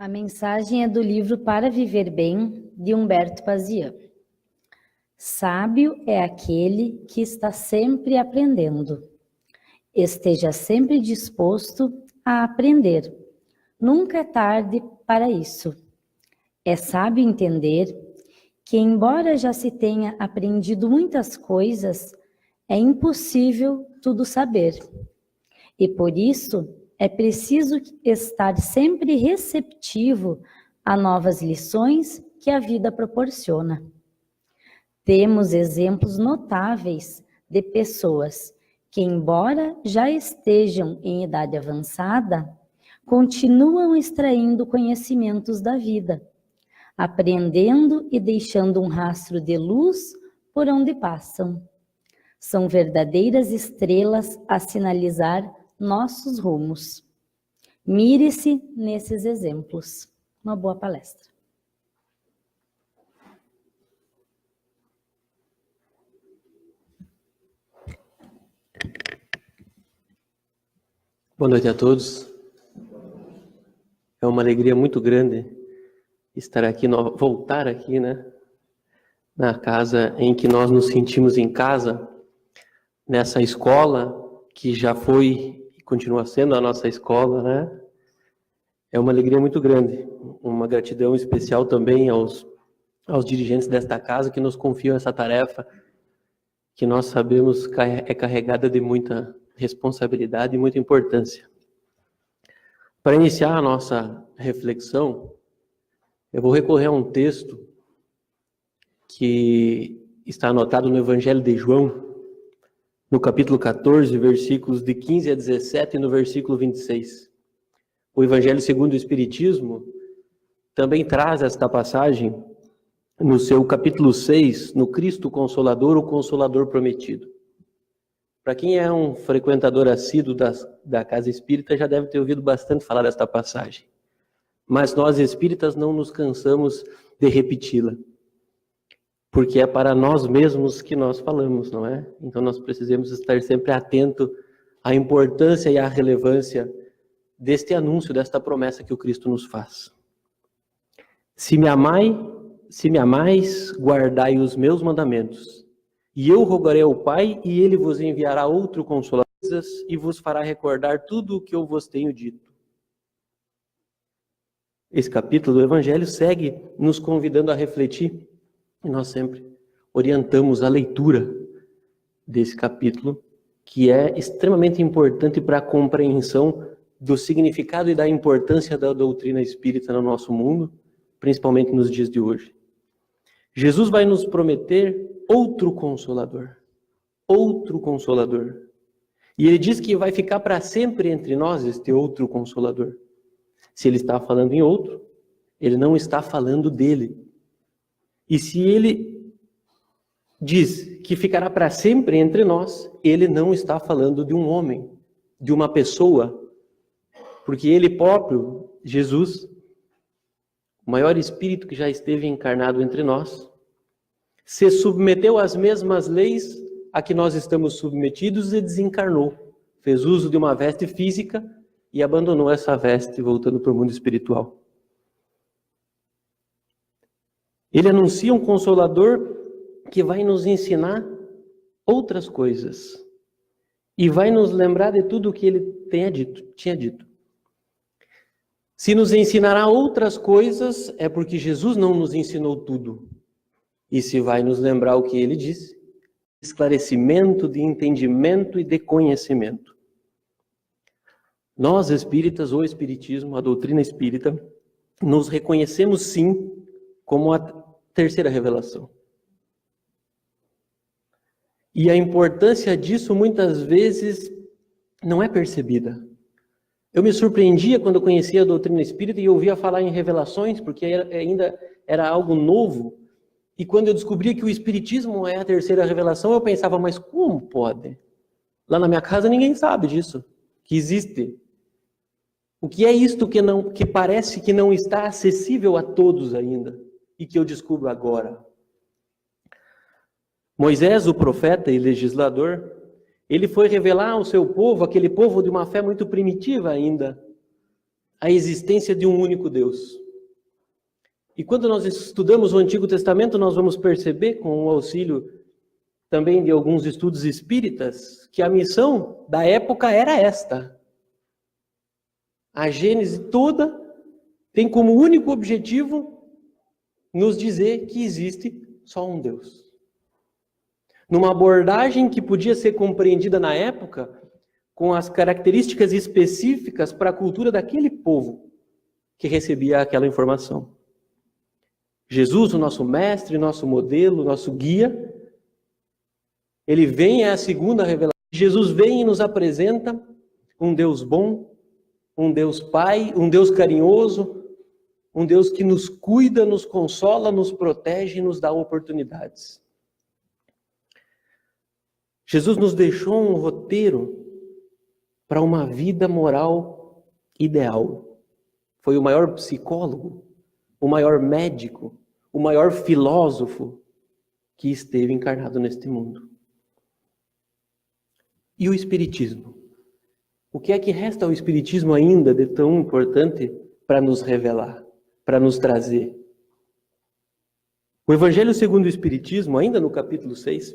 A mensagem é do livro Para Viver Bem, de Humberto Pazian. Sábio é aquele que está sempre aprendendo. Esteja sempre disposto a aprender. Nunca é tarde para isso. É sábio entender que, embora já se tenha aprendido muitas coisas, é impossível tudo saber. E por isso, é preciso estar sempre receptivo a novas lições que a vida proporciona. Temos exemplos notáveis de pessoas que, embora já estejam em idade avançada, continuam extraindo conhecimentos da vida, aprendendo e deixando um rastro de luz por onde passam. São verdadeiras estrelas a sinalizar nossos rumos. Mire-se nesses exemplos. Uma boa palestra. Boa noite a todos. É uma alegria muito grande estar aqui, voltar aqui, na casa em que nós nos sentimos em casa, nessa escola que já foi e continua sendo a nossa escola, É uma alegria muito grande, uma gratidão especial também aos dirigentes desta casa que nos confiam essa tarefa, que nós sabemos é carregada de muita responsabilidade e muita importância. Para iniciar a nossa reflexão, eu vou recorrer a um texto que está anotado no Evangelho de João, no capítulo 14, versículos de 15 a 17 e no versículo 26. O Evangelho segundo o Espiritismo também traz esta passagem no seu capítulo 6, no Cristo Consolador, o Consolador Prometido. Para quem é um frequentador assíduo da Casa Espírita, já deve ter ouvido bastante falar desta passagem. Mas nós espíritas não nos cansamos de repeti-la, porque é para nós mesmos que nós falamos, não é? Então nós precisamos estar sempre atentos à importância e à relevância deste anúncio, desta promessa que o Cristo nos faz. Se me amais, guardai os meus mandamentos. E eu rogarei ao Pai, e Ele vos enviará outro Consolador, e vos fará recordar tudo o que eu vos tenho dito. Esse capítulo do Evangelho segue nos convidando a refletir, e nós sempre orientamos a leitura desse capítulo, que é extremamente importante para a compreensão do significado e da importância da doutrina espírita no nosso mundo, principalmente nos dias de hoje. Jesus vai nos prometer outro Consolador. Outro Consolador. E ele diz que vai ficar para sempre entre nós este outro Consolador. Se ele está falando em outro, ele não está falando dele. E se ele diz que ficará para sempre entre nós, ele não está falando de um homem, de uma pessoa, porque ele próprio, Jesus, o maior Espírito que já esteve encarnado entre nós, se submeteu às mesmas leis a que nós estamos submetidos e desencarnou. Fez uso de uma veste física e abandonou essa veste, voltando para o mundo espiritual. Ele anuncia um Consolador que vai nos ensinar outras coisas e vai nos lembrar de tudo o que ele tinha dito. Se nos ensinará outras coisas, é porque Jesus não nos ensinou tudo. E se vai nos lembrar o que ele disse, esclarecimento de entendimento e de conhecimento. Nós espíritas, o Espiritismo, a doutrina espírita, nos reconhecemos sim como a terceira revelação. E a importância disso muitas vezes não é percebida. Eu me surpreendia quando eu conhecia a doutrina espírita e ouvia falar em revelações, porque ainda era algo novo. E quando eu descobria que o Espiritismo é a terceira revelação, eu pensava, mas como pode? Lá na minha casa ninguém sabe disso, que existe. O que é isto que parece que não está acessível a todos ainda, e que eu descubro agora? Moisés, o profeta e legislador, ele foi revelar ao seu povo, aquele povo de uma fé muito primitiva ainda, a existência de um único Deus. E quando nós estudamos o Antigo Testamento, nós vamos perceber, com o auxílio também de alguns estudos espíritas, que a missão da época era esta. A Gênese toda tem como único objetivo nos dizer que existe só um Deus. Numa abordagem que podia ser compreendida na época com as características específicas para a cultura daquele povo que recebia aquela informação. Jesus, o nosso mestre, nosso modelo, nosso guia, ele vem, é a segunda revelação. Jesus vem e nos apresenta um Deus bom, um Deus Pai, um Deus carinhoso, um Deus que nos cuida, nos consola, nos protege e nos dá oportunidades. Jesus nos deixou um roteiro para uma vida moral ideal. Foi o maior psicólogo, o maior médico, o maior filósofo que esteve encarnado neste mundo. E o Espiritismo? O que é que resta ao Espiritismo ainda de tão importante para nos revelar, para nos trazer? O Evangelho segundo o Espiritismo, ainda no capítulo 6,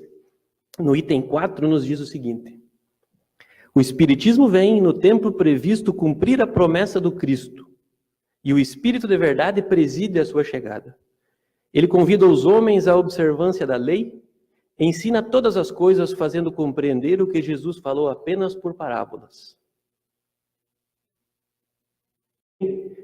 no item 4, nos diz o seguinte: o Espiritismo vem, no tempo previsto, cumprir a promessa do Cristo, e o Espírito de verdade preside a sua chegada. Ele convida os homens à observância da lei, ensina todas as coisas, fazendo compreender o que Jesus falou apenas por parábolas.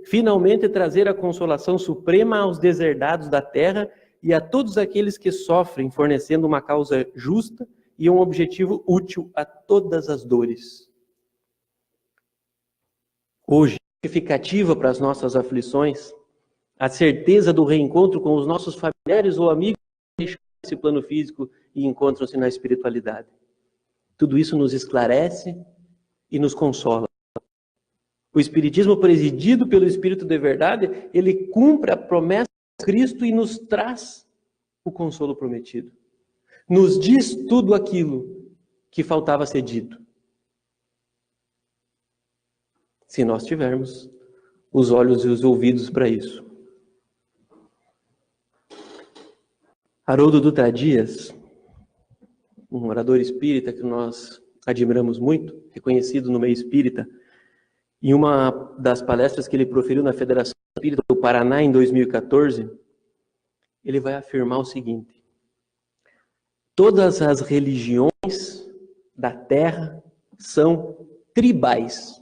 Finalmente, trazer a consolação suprema aos deserdados da terra e a todos aqueles que sofrem, fornecendo uma causa justa e um objetivo útil a todas as dores. Hoje, significativa para as nossas aflições, a certeza do reencontro com os nossos familiares ou amigos que deixaram esse plano físico e encontram-se na espiritualidade. Tudo isso nos esclarece e nos consola. O Espiritismo, presidido pelo Espírito de verdade, ele cumpre a promessa de Cristo e nos traz o consolo prometido. Nos diz tudo aquilo que faltava ser dito. Se nós tivermos os olhos e os ouvidos para isso. Haroldo Dutra Dias, um orador espírita que nós admiramos muito, reconhecido no meio espírita, em uma das palestras que ele proferiu na Federação Espírita do Paraná em 2014, ele vai afirmar o seguinte: todas as religiões da Terra são tribais.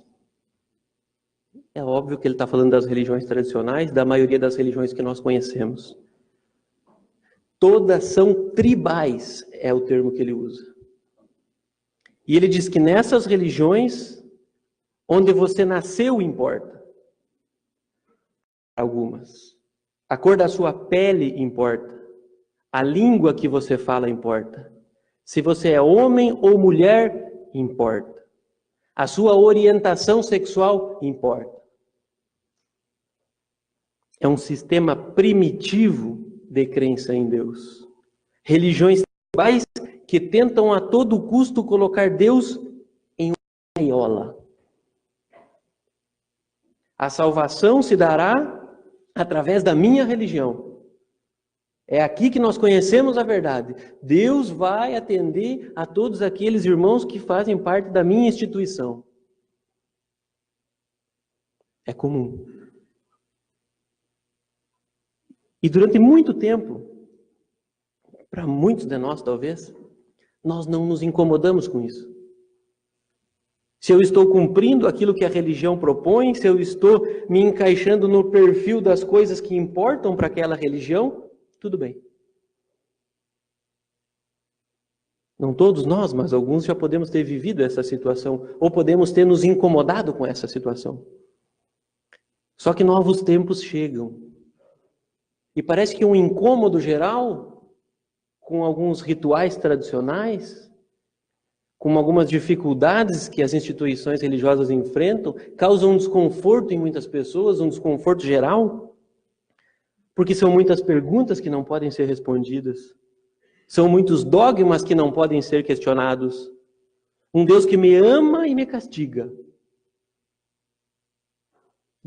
É óbvio que ele está falando das religiões tradicionais, da maioria das religiões que nós conhecemos. Todas são tribais, é o termo que ele usa. E ele diz que nessas religiões, onde você nasceu importa. Algumas. A cor da sua pele importa. A língua que você fala importa. Se você é homem ou mulher, importa. A sua orientação sexual importa. É um sistema primitivo de crença em Deus. Religiões tribais que tentam a todo custo colocar Deus em uma gaiola. A salvação se dará através da minha religião. É aqui que nós conhecemos a verdade. Deus vai atender a todos aqueles irmãos que fazem parte da minha instituição. É comum. E durante muito tempo, para muitos de nós talvez, nós não nos incomodamos com isso. Se eu estou cumprindo aquilo que a religião propõe, se eu estou me encaixando no perfil das coisas que importam para aquela religião, tudo bem. Não todos nós, mas alguns já podemos ter vivido essa situação, ou podemos ter nos incomodado com essa situação. Só que novos tempos chegam. E parece que um incômodo geral, com alguns rituais tradicionais, com algumas dificuldades que as instituições religiosas enfrentam, causam um desconforto em muitas pessoas, um desconforto geral, porque são muitas perguntas que não podem ser respondidas, são muitos dogmas que não podem ser questionados, um Deus que me ama e me castiga.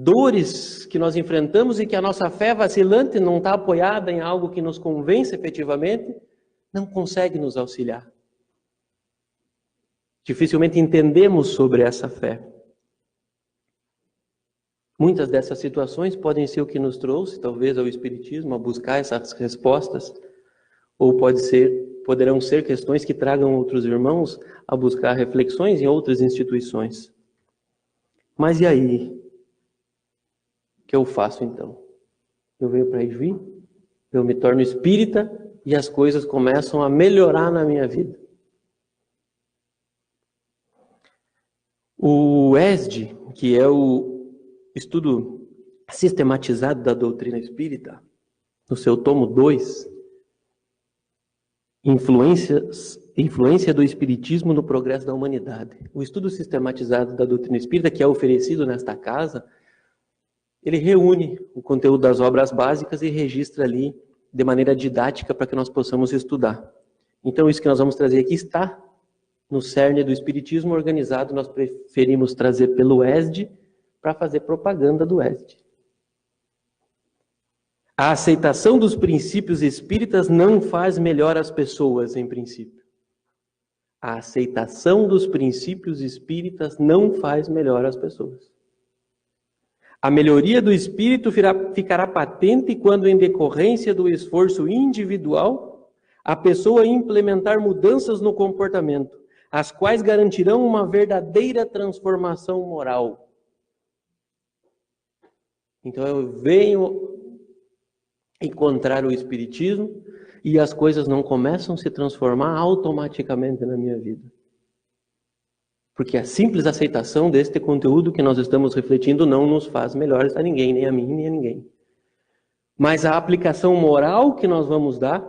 dores que nós enfrentamos e que a nossa fé vacilante não está apoiada em algo que nos convence efetivamente, não consegue nos auxiliar. Dificilmente entendemos sobre essa fé. Muitas dessas situações podem ser o que nos trouxe, talvez, ao Espiritismo, a buscar essas respostas, ou poderão ser questões que tragam outros irmãos a buscar reflexões em outras instituições. Mas e aí? O que eu faço então? Eu venho para Ijuí, eu me torno espírita e as coisas começam a melhorar na minha vida. O ESD, que é o estudo sistematizado da doutrina espírita, no seu tomo 2, Influência do Espiritismo no Progresso da Humanidade. O estudo sistematizado da doutrina espírita, que é oferecido nesta casa, ele reúne o conteúdo das obras básicas e registra ali de maneira didática para que nós possamos estudar. Então, isso que nós vamos trazer aqui está no cerne do Espiritismo organizado. Nós preferimos trazer pelo ESD para fazer propaganda do ESD. A aceitação dos princípios espíritas não faz melhor as pessoas, em princípio. A aceitação dos princípios espíritas não faz melhor as pessoas. A melhoria do espírito ficará patente quando, em decorrência do esforço individual, a pessoa implementar mudanças no comportamento, as quais garantirão uma verdadeira transformação moral. Então eu venho encontrar o Espiritismo e as coisas não começam a se transformar automaticamente na minha vida. Porque a simples aceitação deste conteúdo que nós estamos refletindo não nos faz melhores a ninguém, nem a mim, nem a ninguém. Mas a aplicação moral que nós vamos dar,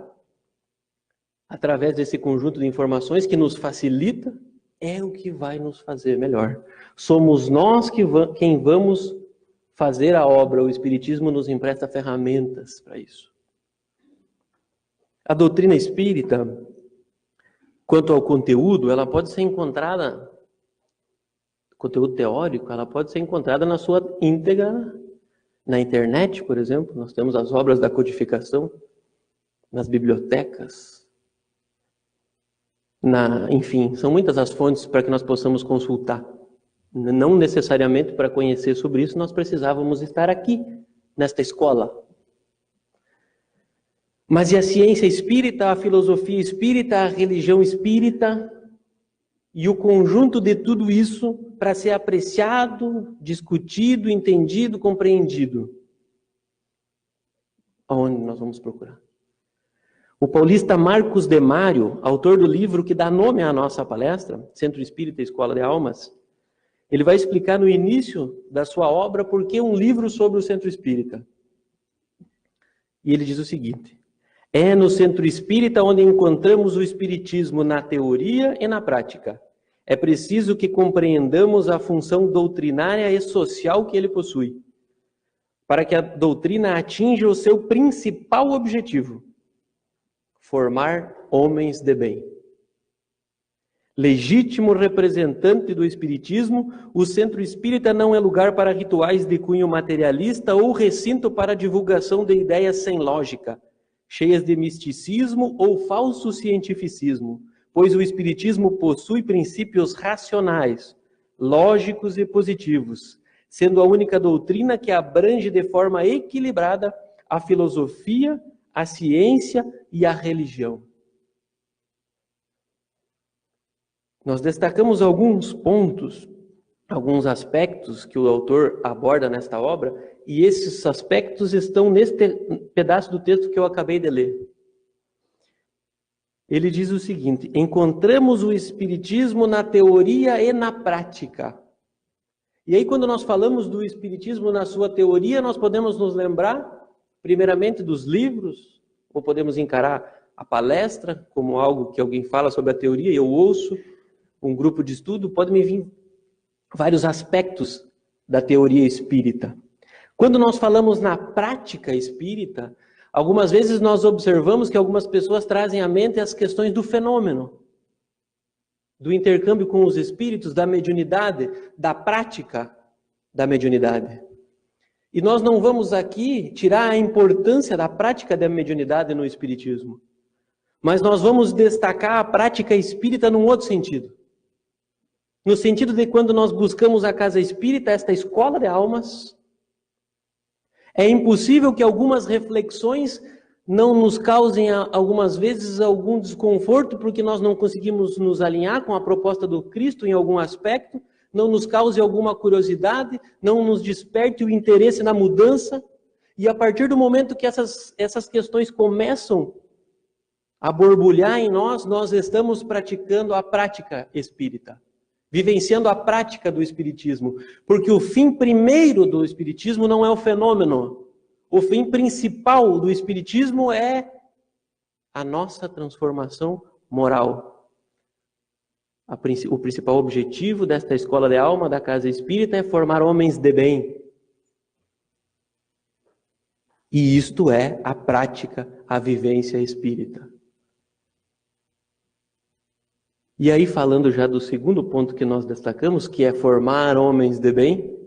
através desse conjunto de informações que nos facilita, é o que vai nos fazer melhor. Somos nós quem vamos fazer a obra. O Espiritismo nos empresta ferramentas para isso. A doutrina espírita, quanto ao conteúdo, ela pode ser encontrada, conteúdo teórico, ela pode ser encontrada na sua íntegra na internet, por exemplo. Nós temos as obras da codificação nas bibliotecas. Enfim, são muitas as fontes para que nós possamos consultar. Não necessariamente para conhecer sobre isso nós precisávamos estar aqui, nesta escola. Mas e a ciência espírita, a filosofia espírita, a religião espírita e o conjunto de tudo isso para ser apreciado, discutido, entendido, compreendido? Aonde nós vamos procurar? O paulista Marcos Demário, autor do livro que dá nome à nossa palestra, Centro Espírita e Escola de Almas, ele vai explicar no início da sua obra por que um livro sobre o Centro Espírita. E ele diz o seguinte: é no Centro Espírita onde encontramos o Espiritismo na teoria e na prática. É preciso que compreendamos a função doutrinária e social que ele possui, para que a doutrina atinja o seu principal objetivo: formar homens de bem. Legítimo representante do Espiritismo, o Centro Espírita não é lugar para rituais de cunho materialista ou recinto para divulgação de ideias sem lógica, cheias de misticismo ou falso cientificismo, pois o Espiritismo possui princípios racionais, lógicos e positivos, sendo a única doutrina que abrange de forma equilibrada a filosofia, a ciência e a religião. Nós destacamos alguns pontos, alguns aspectos que o autor aborda nesta obra, e esses aspectos estão neste pedaço do texto que eu acabei de ler. Ele diz o seguinte: encontramos o Espiritismo na teoria e na prática. E aí, quando nós falamos do Espiritismo na sua teoria, nós podemos nos lembrar, primeiramente, dos livros, ou podemos encarar a palestra como algo que alguém fala sobre a teoria e eu ouço, um grupo de estudo. Pode me vir vários aspectos da teoria espírita. Quando nós falamos na prática espírita, algumas vezes nós observamos que algumas pessoas trazem à mente as questões do fenômeno, do intercâmbio com os espíritos, da mediunidade, da prática da mediunidade. E nós não vamos aqui tirar a importância da prática da mediunidade no espiritismo. Mas nós vamos destacar a prática espírita num outro sentido. No sentido de quando nós buscamos a casa espírita, esta escola de almas, é impossível que algumas reflexões não nos causem, algumas vezes, algum desconforto, porque nós não conseguimos nos alinhar com a proposta do Cristo em algum aspecto, não nos cause alguma curiosidade, não nos desperte o interesse na mudança, e a partir do momento que essas questões começam a borbulhar em nós, nós estamos praticando a prática espírita, vivenciando a prática do espiritismo, porque o fim primeiro do espiritismo não é o fenômeno, o fim principal do espiritismo é a nossa transformação moral. O principal objetivo desta escola de alma, da casa espírita, é formar homens de bem. E isto é a prática, a vivência espírita. E aí, falando já do segundo ponto que nós destacamos, que é formar homens de bem,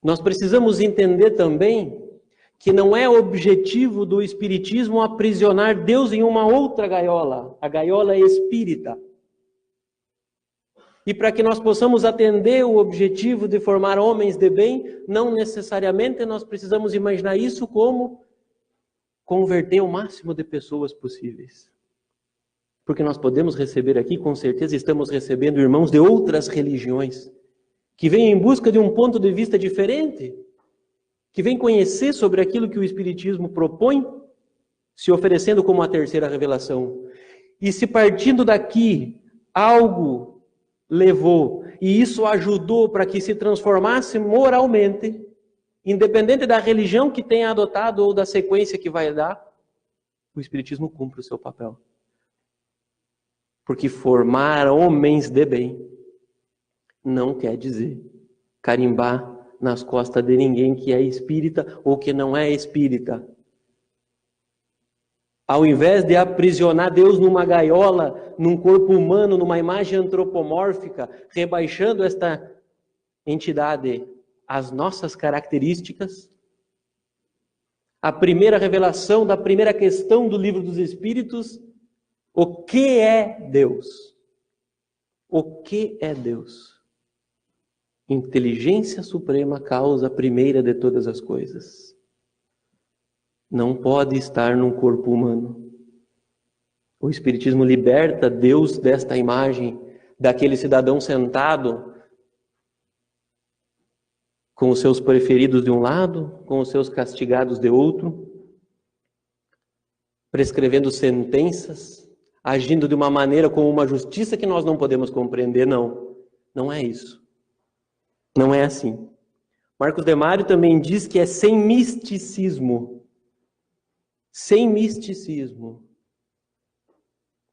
nós precisamos entender também que não é objetivo do espiritismo aprisionar Deus em uma outra gaiola, a gaiola espírita. E para que nós possamos atender o objetivo de formar homens de bem, não necessariamente nós precisamos imaginar isso como converter o máximo de pessoas possíveis. Porque nós podemos receber aqui, com certeza estamos recebendo irmãos de outras religiões, que vêm em busca de um ponto de vista diferente, que vêm conhecer sobre aquilo que o Espiritismo propõe, se oferecendo como a terceira revelação. E se partindo daqui, algo levou, e isso ajudou para que se transformasse moralmente, independente da religião que tenha adotado ou da sequência que vai dar, o Espiritismo cumpre o seu papel. Porque formar homens de bem não quer dizer carimbar nas costas de ninguém que é espírita ou que não é espírita. Ao invés de aprisionar Deus numa gaiola, num corpo humano, numa imagem antropomórfica, rebaixando esta entidade às nossas características, a primeira revelação da primeira questão do Livro dos Espíritos: o que é Deus? O que é Deus? Inteligência suprema, causa primeira de todas as coisas. Não pode estar num corpo humano. O Espiritismo liberta Deus desta imagem, daquele cidadão sentado com os seus preferidos de um lado, com os seus castigados de outro, prescrevendo sentenças, agindo de uma maneira com uma justiça que nós não podemos compreender. Não é isso. Não é assim. Marcos Demário também diz que é sem misticismo. Sem misticismo.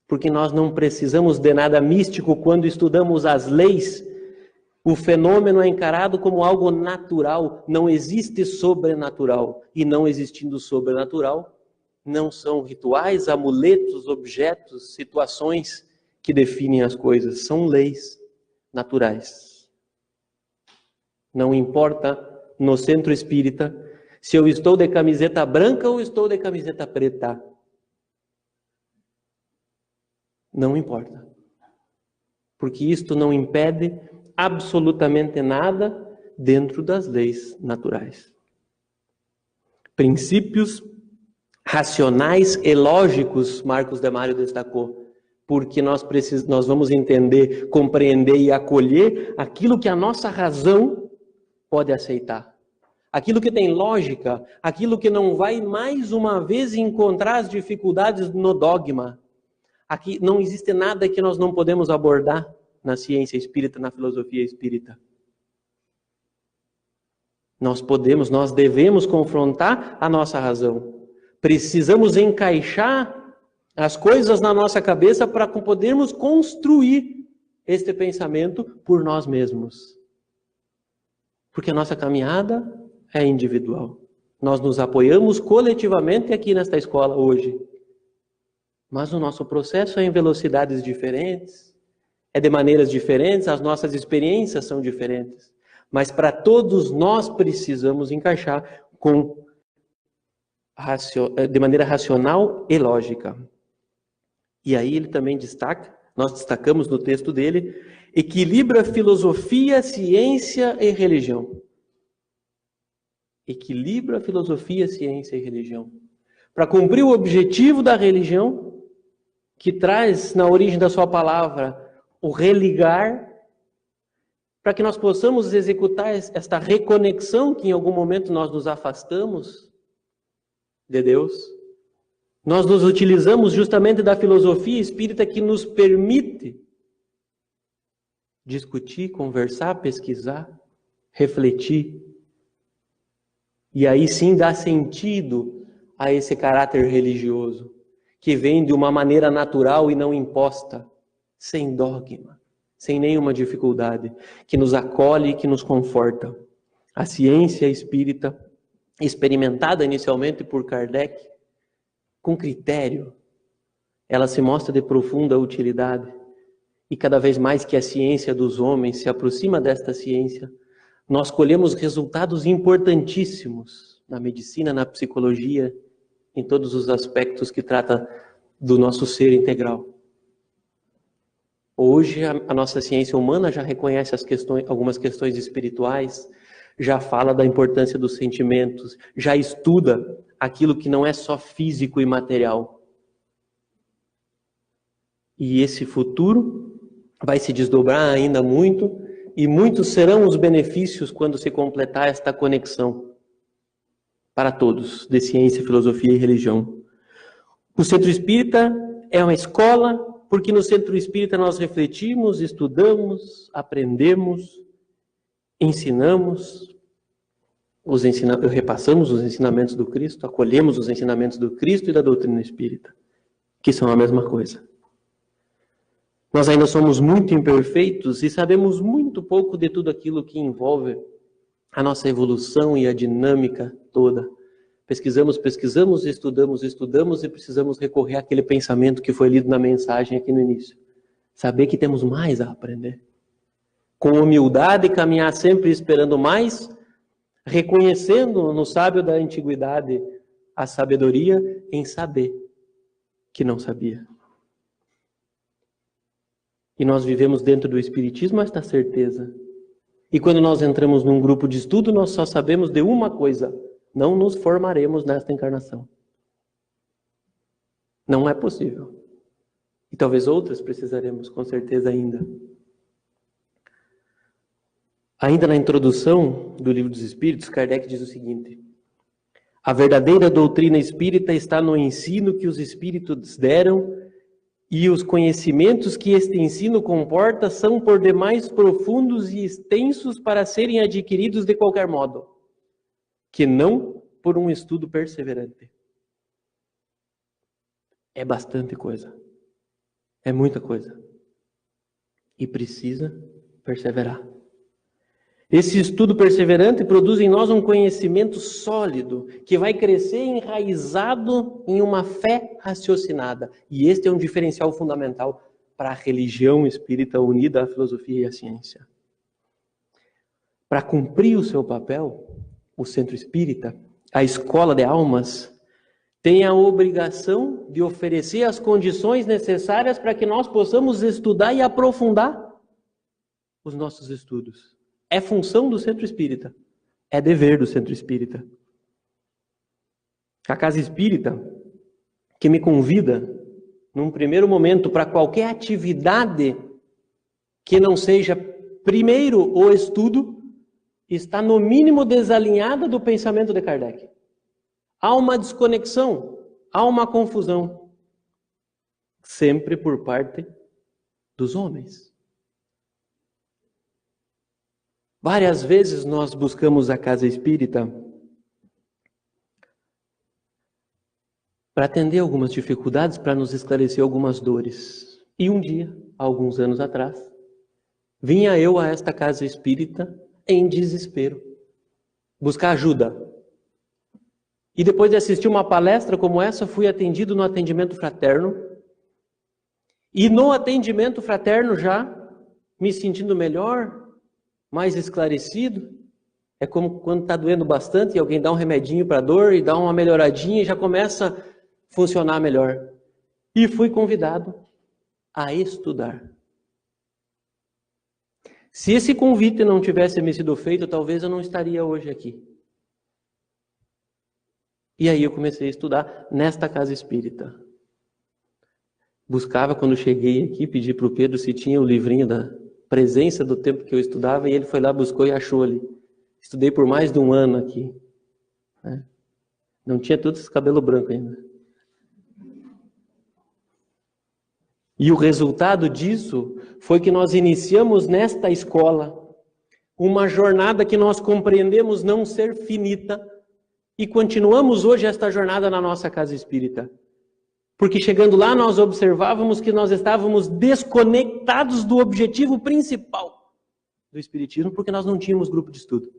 Porque nós não precisamos de nada místico quando estudamos as leis. O fenômeno é encarado como algo natural. Não existe sobrenatural. E não existindo sobrenatural, não são rituais, amuletos, objetos, situações que definem as coisas. São leis naturais. Não importa no centro espírita se eu estou de camiseta branca ou estou de camiseta preta. Não importa. Porque isto não impede absolutamente nada dentro das leis naturais. Princípios racionais e lógicos, Marcos Demário destacou, porque nós vamos entender, compreender e acolher aquilo que a nossa razão pode aceitar. Aquilo que tem lógica, aquilo que não vai mais uma vez encontrar as dificuldades no dogma. Aqui não existe nada que nós não podemos abordar na ciência espírita, na filosofia espírita. Nós devemos confrontar a nossa razão. Precisamos encaixar as coisas na nossa cabeça para podermos construir este pensamento por nós mesmos. Porque a nossa caminhada é individual. Nós nos apoiamos coletivamente aqui nesta escola hoje. Mas o nosso processo é em velocidades diferentes, é de maneiras diferentes, as nossas experiências são diferentes. mas para todos nós precisamos encaixar de maneira racional e lógica. E aí ele também destaca, nós destacamos no texto dele, equilibra filosofia, ciência e religião. Equilibra filosofia, ciência e religião. Para cumprir o objetivo da religião, que traz na origem da sua palavra o religar, para que nós possamos executar esta reconexão que em algum momento nós nos afastamos de Deus. Nós nos utilizamos justamente da filosofia espírita que nos permite discutir, conversar, pesquisar, refletir. E aí sim dá sentido a esse caráter religioso, que vem de uma maneira natural e não imposta, sem dogma, sem nenhuma dificuldade, que nos acolhe e que nos conforta. A ciência espírita, experimentada inicialmente por Kardec, com critério, ela se mostra de profunda utilidade. E cada vez mais que a ciência dos homens se aproxima desta ciência, nós colhemos resultados importantíssimos na medicina, na psicologia, em todos os aspectos que trata do nosso ser integral. Hoje a nossa ciência humana já reconhece algumas questões espirituais, já fala da importância dos sentimentos, já estuda aquilo que não é só físico e material. E esse futuro vai se desdobrar ainda muito, e muitos serão os benefícios quando se completar esta conexão para todos, de ciência, filosofia e religião. O Centro Espírita é uma escola, porque no Centro Espírita nós refletimos, estudamos, aprendemos, ensinamos, repassamos os ensinamentos do Cristo, acolhemos os ensinamentos do Cristo e da doutrina espírita, que são a mesma coisa. Nós ainda somos muito imperfeitos e sabemos muito pouco de tudo aquilo que envolve a nossa evolução e a dinâmica toda. Pesquisamos, estudamos e precisamos recorrer àquele pensamento que foi lido na mensagem aqui no início. Saber que temos mais a aprender. Com humildade, caminhar sempre esperando mais, reconhecendo no sábio da antiguidade a sabedoria em saber que não sabia. E nós vivemos dentro do Espiritismo esta certeza. E quando nós entramos num grupo de estudo, nós só sabemos de uma coisa: não nos formaremos nesta encarnação. Não é possível. E talvez outras precisaremos, com certeza ainda. Ainda na introdução do Livro dos Espíritos, Kardec diz o seguinte: a verdadeira doutrina espírita está no ensino que os espíritos deram, e os conhecimentos que este ensino comporta são por demais profundos e extensos para serem adquiridos de qualquer modo, que não por um estudo perseverante. É bastante coisa. É muita coisa. E precisa perseverar. Esse estudo perseverante produz em nós um conhecimento sólido, que vai crescer enraizado em uma fé raciocinada. E este é um diferencial fundamental para a religião espírita unida à filosofia e à ciência. Para cumprir o seu papel, o Centro Espírita, a escola de almas, tem a obrigação de oferecer as condições necessárias para que nós possamos estudar e aprofundar os nossos estudos. É função do Centro Espírita, é dever do Centro Espírita. A Casa Espírita, que me convida, num primeiro momento, para qualquer atividade que não seja primeiro o estudo, está no mínimo desalinhada do pensamento de Kardec. Há uma desconexão, há uma confusão, sempre por parte dos homens. Várias vezes nós buscamos a Casa Espírita para atender algumas dificuldades, para nos esclarecer algumas dores. E um dia, alguns anos atrás, vinha eu a esta Casa Espírita em desespero, buscar ajuda. E depois de assistir uma palestra como essa, fui atendido no atendimento fraterno. E no atendimento fraterno já, me sentindo melhor, mais esclarecido. É como quando está doendo bastante e alguém dá um remedinho para a dor e dá uma melhoradinha e já começa a funcionar melhor. E fui convidado a estudar. Se esse convite não tivesse me sido feito, talvez eu não estaria hoje aqui. E aí eu comecei a estudar nesta casa espírita. Buscava, quando cheguei aqui, pedi para o Pedro se tinha o livrinho da presença do tempo que eu estudava, e ele foi lá, buscou e achou ali. Estudei por mais de um ano aqui. Não tinha todo esse cabelo branco ainda. E o resultado disso foi que nós iniciamos nesta escola uma jornada que nós compreendemos não ser finita e continuamos hoje esta jornada na nossa casa espírita. Porque chegando lá nós observávamos que nós estávamos desconectados do objetivo principal do espiritismo, porque nós não tínhamos grupo de estudo.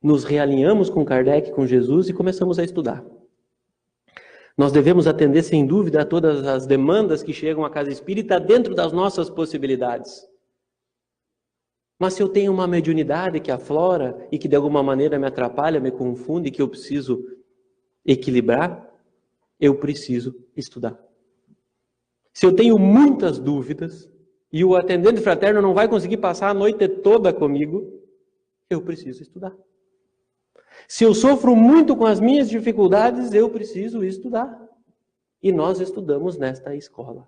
Nos realinhamos com Kardec, com Jesus e começamos a estudar. Nós devemos atender, sem dúvida, a todas as demandas que chegam à casa espírita dentro das nossas possibilidades. Mas se eu tenho uma mediunidade que aflora e que de alguma maneira me atrapalha, me confunde, que eu preciso equilibrar, eu preciso estudar. Se eu tenho muitas dúvidas e o atendente fraterno não vai conseguir passar a noite toda comigo, eu preciso estudar. Se eu sofro muito com as minhas dificuldades, eu preciso estudar. E nós estudamos nesta escola.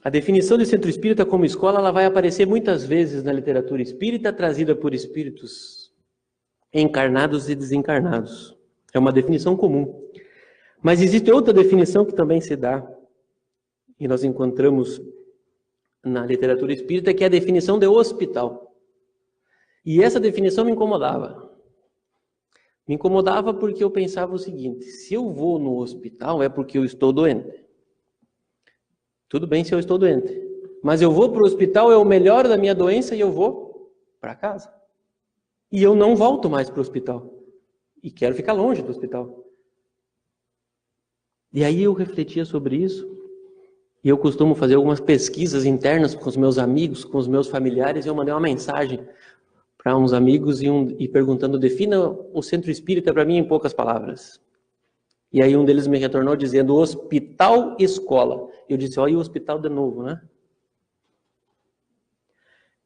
A definição de centro espírita como escola, ela vai aparecer muitas vezes na literatura espírita, trazida por espíritos encarnados e desencarnados. É uma definição comum. Mas existe outra definição que também se dá, e nós encontramos na literatura espírita, que é a definição de hospital. E essa definição me incomodava. Me incomodava porque eu pensava o seguinte: se eu vou no hospital é porque eu estou doente. Tudo bem se eu estou doente, mas eu vou para o hospital, é o melhor da minha doença e eu vou para casa. E eu não volto mais para o hospital. E quero ficar longe do hospital. E aí eu refletia sobre isso. E eu costumo fazer algumas pesquisas internas com os meus amigos, com os meus familiares. E eu mandei uma mensagem para uns amigos e perguntando: defina o centro espírita para mim em poucas palavras. E aí um deles me retornou dizendo: hospital escola. Eu disse: olha, e o hospital de novo, né?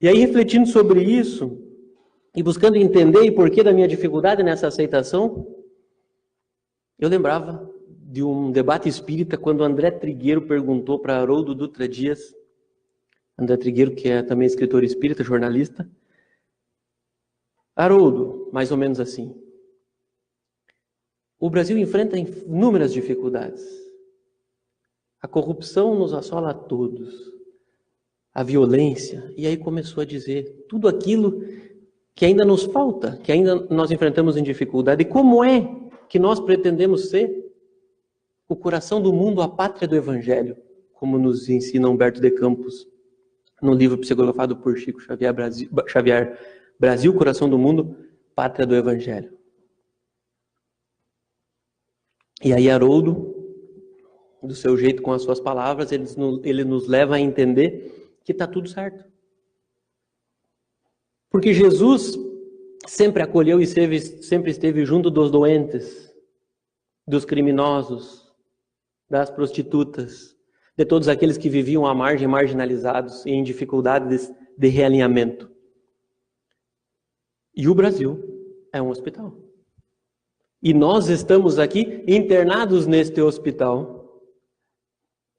E aí, refletindo sobre isso e buscando entender o porquê da minha dificuldade nessa aceitação, eu lembrava de um debate espírita quando André Trigueiro perguntou para Haroldo Dutra Dias, André Trigueiro, que é também escritor espírita, jornalista: Haroldo, mais ou menos assim, o Brasil enfrenta inúmeras dificuldades. A corrupção nos assola a todos. A violência. E aí começou a dizer tudo aquilo que ainda nos falta, que ainda nós enfrentamos em dificuldade. E como é que nós pretendemos ser o coração do mundo, a pátria do Evangelho, como nos ensina Humberto de Campos no livro psicografado por Chico Xavier, Brasil, coração do mundo, pátria do Evangelho. E aí Haroldo, do seu jeito, com as suas palavras, ele nos leva a entender que está tudo certo. Porque Jesus sempre acolheu e sempre esteve junto dos doentes, dos criminosos, das prostitutas, de todos aqueles que viviam à margem, marginalizados e em dificuldades de realinhamento. E o Brasil é um hospital. E nós estamos aqui internados neste hospital,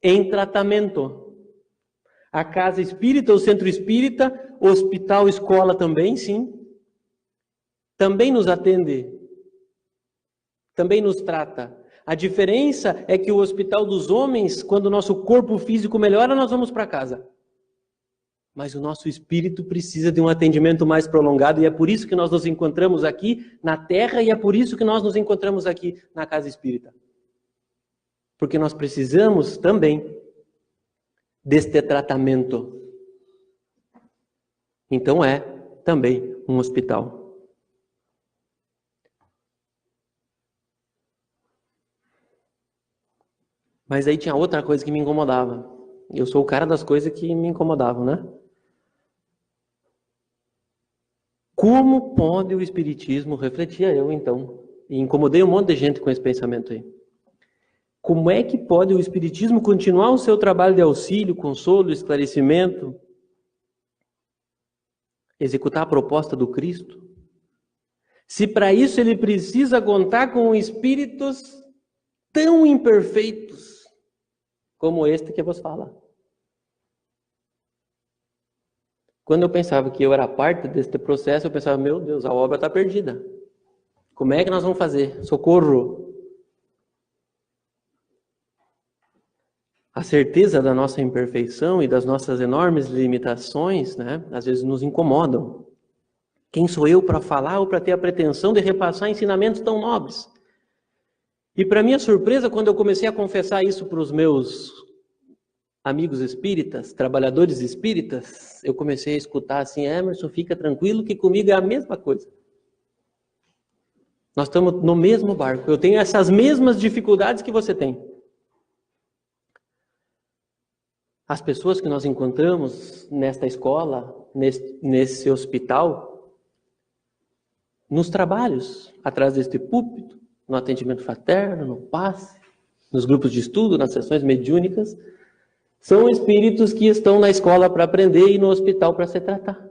em tratamento. A casa espírita, o centro espírita, hospital, escola também, sim. Também nos atende, também nos trata. A diferença é que o hospital dos homens, quando o nosso corpo físico melhora, nós vamos para casa. Mas o nosso espírito precisa de um atendimento mais prolongado e é por isso que nós nos encontramos aqui na Terra e é por isso que nós nos encontramos aqui na casa espírita. Porque nós precisamos também deste tratamento. Então é também um hospital. Mas aí tinha outra coisa que me incomodava. Eu sou o cara das coisas que me incomodavam, né? Como pode o Espiritismo, refletia eu então, e incomodei um monte de gente com esse pensamento aí. Como é que pode o Espiritismo continuar o seu trabalho de auxílio, consolo, esclarecimento, executar a proposta do Cristo, se para isso ele precisa contar com espíritos tão imperfeitos como este que vos fala? Quando eu pensava que eu era parte deste processo, eu pensava, meu Deus, a obra está perdida. Como é que nós vamos fazer? Socorro! A certeza da nossa imperfeição e das nossas enormes limitações, né, às vezes nos incomodam. Quem sou eu para falar ou para ter a pretensão de repassar ensinamentos tão nobres? E para minha surpresa, quando eu comecei a confessar isso para os meus amigos espíritas, trabalhadores espíritas, eu comecei a escutar assim, Emerson, fica tranquilo que comigo é a mesma coisa. Nós estamos no mesmo barco, eu tenho essas mesmas dificuldades que você tem. As pessoas que nós encontramos nesta escola, nesse hospital, nos trabalhos, atrás deste púlpito, no atendimento fraterno, no passe, nos grupos de estudo, nas sessões mediúnicas, são espíritos que estão na escola para aprender e no hospital para se tratar.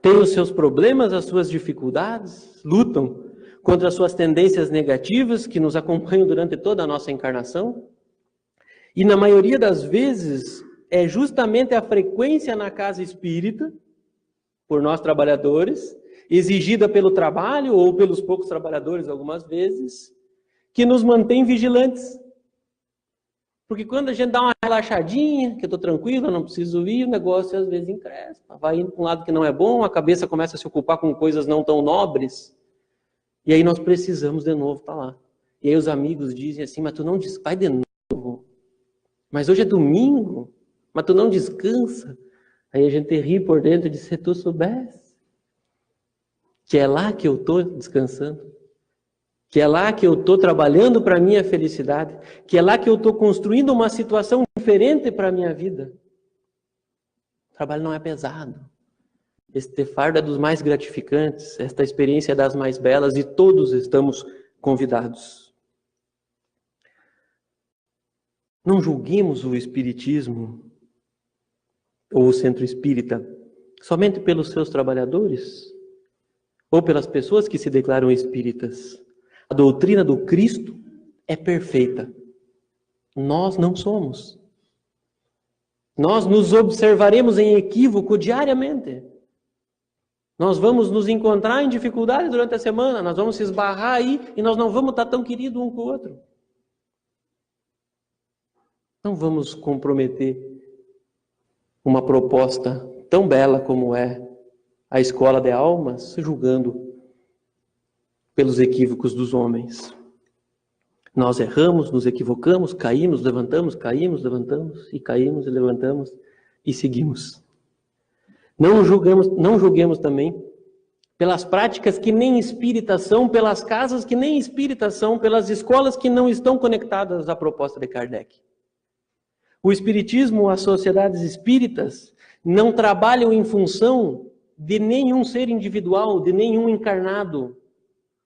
Têm os seus problemas, as suas dificuldades, lutam contra as suas tendências negativas que nos acompanham durante toda a nossa encarnação. E na maioria das vezes é justamente a frequência na casa espírita, por nós trabalhadores, exigida pelo trabalho ou pelos poucos trabalhadores algumas vezes, que nos mantém vigilantes. Porque quando a gente dá uma relaxadinha, que eu estou tranquilo, eu não preciso ir, o negócio às vezes encrespa, vai indo para um lado que não é bom, a cabeça começa a se ocupar com coisas não tão nobres, e aí nós precisamos de novo estar lá. E aí os amigos dizem assim, mas tu não vai de novo? Mas hoje é domingo, mas tu não descansa? Aí a gente ri por dentro e diz, se tu soubesse, que é lá que eu estou descansando, que é lá que eu estou trabalhando para a minha felicidade, que é lá que eu estou construindo uma situação diferente para a minha vida. O trabalho não é pesado. Este fardo é dos mais gratificantes, esta experiência é das mais belas e todos estamos convidados. Não julguemos o Espiritismo ou o Centro Espírita somente pelos seus trabalhadores ou pelas pessoas que se declaram espíritas. A doutrina do Cristo é perfeita. Nós não somos. Nós nos observaremos em equívoco diariamente. Nós vamos nos encontrar em dificuldade durante a semana, nós vamos se esbarrar aí e nós não vamos estar tão queridos um com o outro. Não vamos comprometer uma proposta tão bela como é a escola de almas, julgando pelos equívocos dos homens. Nós erramos, nos equivocamos, caímos, levantamos, levantamos, e caímos e levantamos e seguimos. Não julguemos também pelas práticas que nem espíritas são, pelas casas que nem espíritas são, pelas escolas que não estão conectadas à proposta de Kardec. O espiritismo, as sociedades espíritas, não trabalham em função de nenhum ser individual, de nenhum encarnado.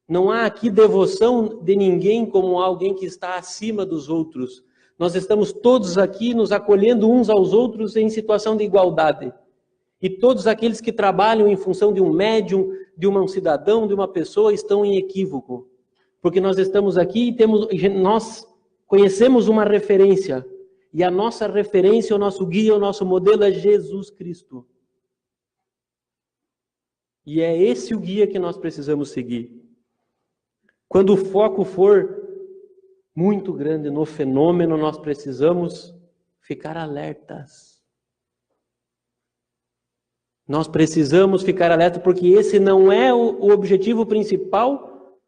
Não há aqui devoção de ninguém como alguém que está acima dos outros. Nós estamos todos aqui nos acolhendo uns aos outros em situação de igualdade. E todos aqueles que trabalham em função de um médium, de um cidadão, de uma pessoa, estão em equívoco. Porque nós estamos aqui e nós conhecemos uma referência. E a nossa referência, o nosso guia, o nosso modelo é Jesus Cristo. E é esse o guia que nós precisamos seguir. Quando o foco for muito grande no fenômeno, nós precisamos ficar alertas. Nós precisamos ficar alertas porque esse não é o objetivo principal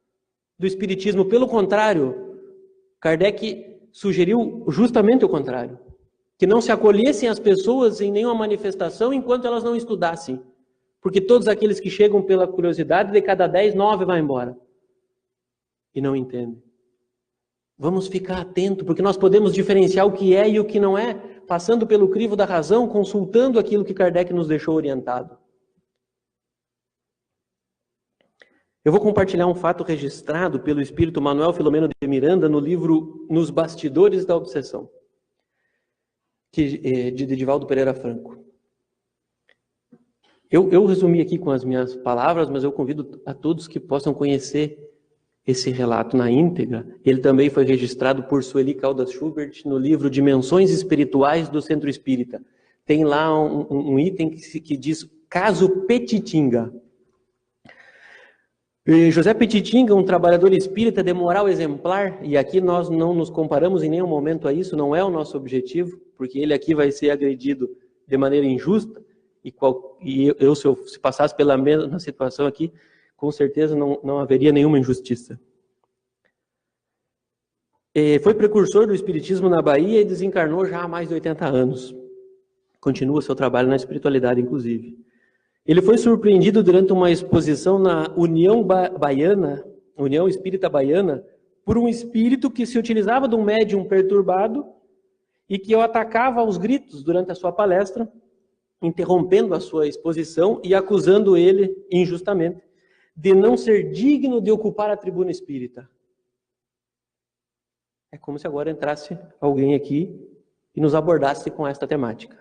do Espiritismo. Pelo contrário, Kardec sugeriu justamente o contrário. Que não se acolhessem as pessoas em nenhuma manifestação enquanto elas não estudassem. Porque todos aqueles que chegam pela curiosidade, de cada 10, 9 vão embora. E não entendem. Vamos ficar atento, porque nós podemos diferenciar o que é e o que não é, passando pelo crivo da razão, consultando aquilo que Kardec nos deixou orientado. Eu vou compartilhar um fato registrado pelo espírito Manuel Filomeno de Miranda no livro Nos Bastidores da Obsessão, de Divaldo Pereira Franco. Eu resumi aqui com as minhas palavras, mas eu convido a todos que possam conhecer esse relato na íntegra. Ele também foi registrado por Sueli Caldas Schubert no livro Dimensões Espirituais do Centro Espírita. Tem lá um item que diz Caso Petitinga. José Petitinga, um trabalhador espírita de moral exemplar, e aqui nós não nos comparamos em nenhum momento a isso, não é o nosso objetivo, porque ele aqui vai ser agredido de maneira injusta, se eu passasse pela mesma situação aqui, com certeza não haveria nenhuma injustiça. Foi precursor do espiritismo na Bahia e desencarnou já há mais de 80 anos. Continua seu trabalho na espiritualidade, inclusive. Ele foi surpreendido durante uma exposição na União Espírita Baiana, por um espírito que se utilizava de um médium perturbado e que o atacava aos gritos durante a sua palestra, interrompendo a sua exposição e acusando ele, injustamente, de não ser digno de ocupar a tribuna espírita. É como se agora entrasse alguém aqui e nos abordasse com esta temática.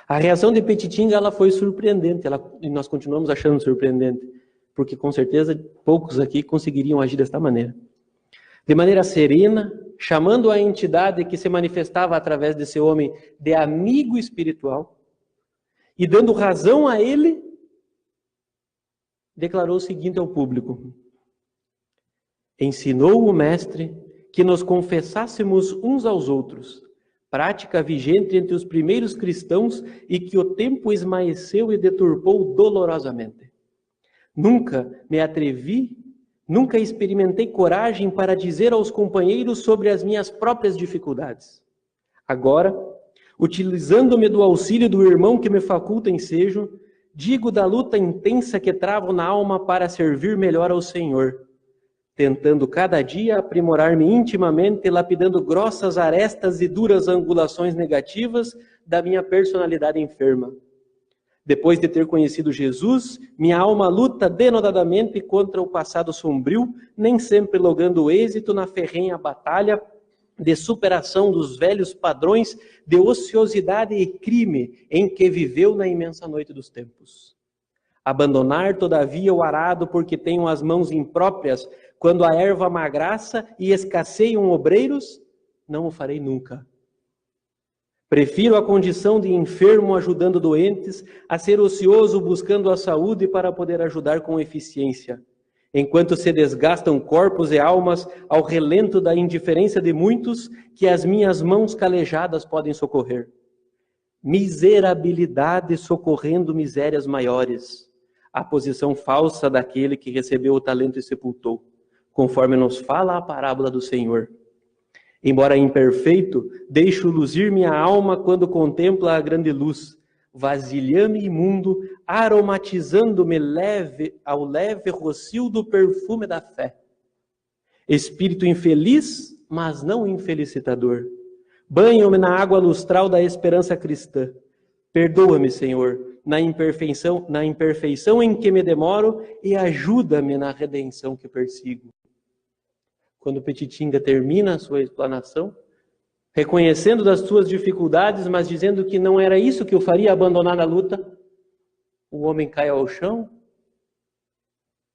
A reação de Petitinga ela foi surpreendente, e nós continuamos achando surpreendente, porque com certeza poucos aqui conseguiriam agir desta maneira. De maneira serena, chamando a entidade que se manifestava através desse homem de amigo espiritual, e dando razão a ele, declarou o seguinte ao público: ensinou o mestre que nos confessássemos uns aos outros, prática vigente entre os primeiros cristãos e que o tempo esmaeceu e deturpou dolorosamente. Nunca me atrevi, nunca experimentei coragem para dizer aos companheiros sobre as minhas próprias dificuldades. Agora, utilizando-me do auxílio do irmão que me faculta ensejo, digo da luta intensa que travo na alma para servir melhor ao Senhor, tentando cada dia aprimorar-me intimamente, lapidando grossas arestas e duras angulações negativas da minha personalidade enferma. Depois de ter conhecido Jesus, minha alma luta denodadamente contra o passado sombrio, nem sempre logrando êxito na ferrenha batalha de superação dos velhos padrões de ociosidade e crime em que viveu na imensa noite dos tempos. Abandonar, todavia, o arado porque tenho as mãos impróprias, quando a erva magraça e escasseiam obreiros, não o farei nunca. Prefiro a condição de enfermo ajudando doentes, a ser ocioso buscando a saúde para poder ajudar com eficiência, enquanto se desgastam corpos e almas ao relento da indiferença de muitos que as minhas mãos calejadas podem socorrer. Miserabilidade socorrendo misérias maiores, a posição falsa daquele que recebeu o talento e sepultou, conforme nos fala a parábola do Senhor. Embora imperfeito, deixo luzir minha alma quando contempla a grande luz, vasilhame imundo, aromatizando-me ao leve rocio do perfume da fé. Espírito infeliz, mas não infelicitador. Banho-me na água lustral da esperança cristã. Perdoa-me, Senhor, na imperfeição em que me demoro e ajuda-me na redenção que persigo. Quando Petitinga termina a sua explanação, reconhecendo das suas dificuldades, mas dizendo que não era isso que o faria abandonar a luta, o homem cai ao chão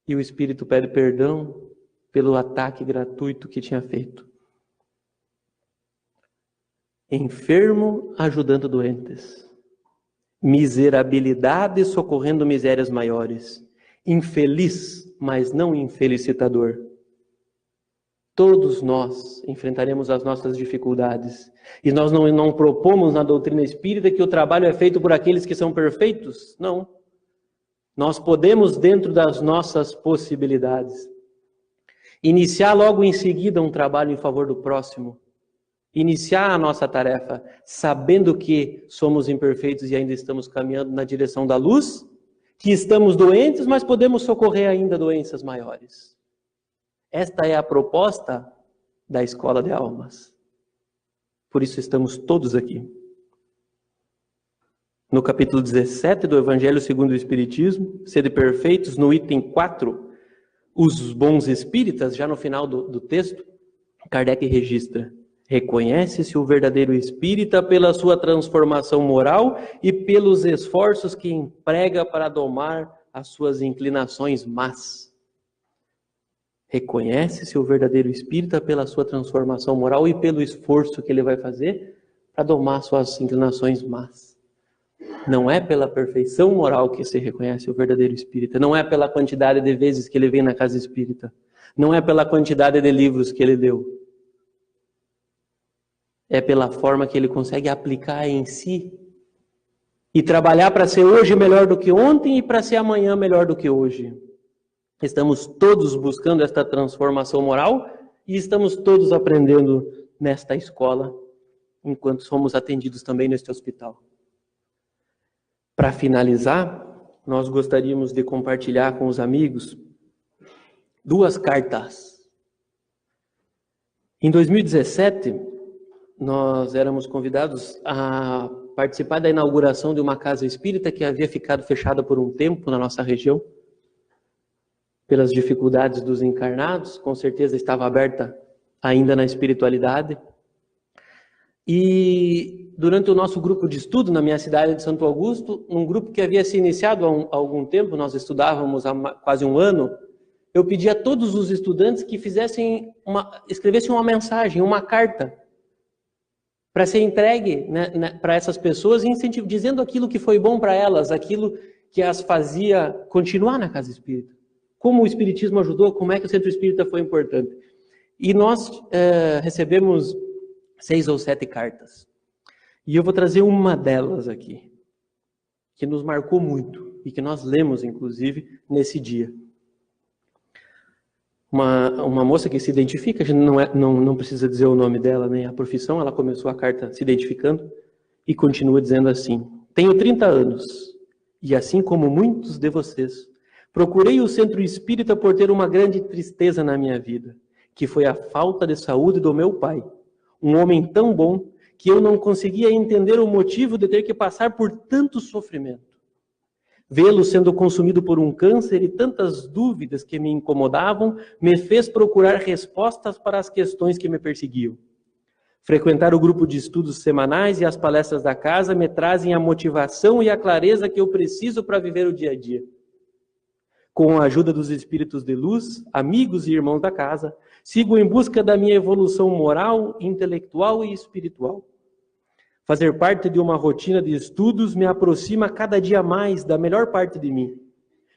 e o espírito pede perdão pelo ataque gratuito que tinha feito. Enfermo ajudando doentes, miserabilidade socorrendo misérias maiores, infeliz, mas não infelicitador. Todos nós enfrentaremos as nossas dificuldades. E nós não propomos na doutrina espírita que o trabalho é feito por aqueles que são perfeitos. Não. Nós podemos, dentro das nossas possibilidades, iniciar logo em seguida um trabalho em favor do próximo. Iniciar a nossa tarefa sabendo que somos imperfeitos e ainda estamos caminhando na direção da luz, que estamos doentes, mas podemos socorrer ainda doenças maiores. Esta é a proposta da escola de almas. Por isso estamos todos aqui. No capítulo 17 do Evangelho segundo o Espiritismo, sede perfeitos, no item 4, os bons espíritas, já no final do texto, Kardec registra: reconhece-se o verdadeiro espírita pela sua transformação moral e pelos esforços que emprega para domar as suas inclinações más. Reconhece-se o verdadeiro espírita pela sua transformação moral e pelo esforço que ele vai fazer para domar suas inclinações más. Não é pela perfeição moral que se reconhece o verdadeiro espírita, não é pela quantidade de vezes que ele vem na casa espírita, não é pela quantidade de livros que ele leu. É pela forma que ele consegue aplicar em si e trabalhar para ser hoje melhor do que ontem e para ser amanhã melhor do que hoje. Estamos todos buscando esta transformação moral e estamos todos aprendendo nesta escola, enquanto somos atendidos também neste hospital. Para finalizar, nós gostaríamos de compartilhar com os amigos 2 cartas. Em 2017, nós éramos convidados a participar da inauguração de uma casa espírita que havia ficado fechada por um tempo na nossa região, pelas dificuldades dos encarnados, com certeza estava aberta ainda na espiritualidade. E durante o nosso grupo de estudo na minha cidade de Santo Augusto, um grupo que havia se iniciado há algum tempo, nós estudávamos há quase um ano, eu pedi a todos os estudantes que escrevessem uma mensagem, uma carta, para ser entregue, né, para essas pessoas, dizendo aquilo que foi bom para elas, aquilo que as fazia continuar na casa espírita. Como o Espiritismo ajudou, como é que o Centro Espírita foi importante. E nós recebemos 6 ou 7 cartas. E eu vou trazer uma delas aqui, que nos marcou muito e que nós lemos, inclusive, nesse dia. Uma moça que se identifica, a gente não precisa dizer o nome dela, nem a profissão, ela começou a carta se identificando e continua dizendo assim: tenho 30 anos e, assim como muitos de vocês, procurei o Centro Espírita por ter uma grande tristeza na minha vida, que foi a falta de saúde do meu pai, um homem tão bom que eu não conseguia entender o motivo de ter que passar por tanto sofrimento. Vê-lo sendo consumido por um câncer e tantas dúvidas que me incomodavam me fez procurar respostas para as questões que me perseguiam. Frequentar o grupo de estudos semanais e as palestras da casa me trazem a motivação e a clareza que eu preciso para viver o dia a dia. Com a ajuda dos espíritos de luz, amigos e irmãos da casa, sigo em busca da minha evolução moral, intelectual e espiritual. Fazer parte de uma rotina de estudos me aproxima cada dia mais da melhor parte de mim.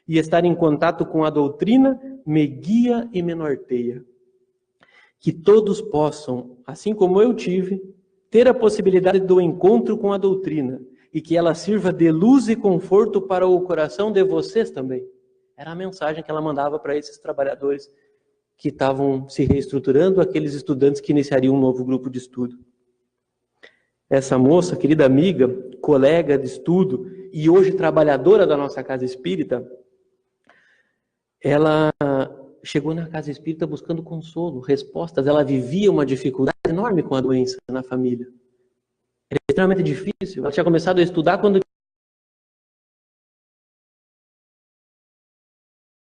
E estar em contato com a doutrina me guia e me norteia. Que todos possam, assim como eu tive, ter a possibilidade do encontro com a doutrina e que ela sirva de luz e conforto para o coração de vocês também. Era a mensagem que ela mandava para esses trabalhadores que estavam se reestruturando, aqueles estudantes que iniciariam um novo grupo de estudo. Essa moça, querida amiga, colega de estudo e hoje trabalhadora da nossa casa espírita, ela chegou na casa espírita buscando consolo, respostas. Ela vivia uma dificuldade enorme com a doença na família. Era extremamente difícil. Ela tinha começado a estudar quando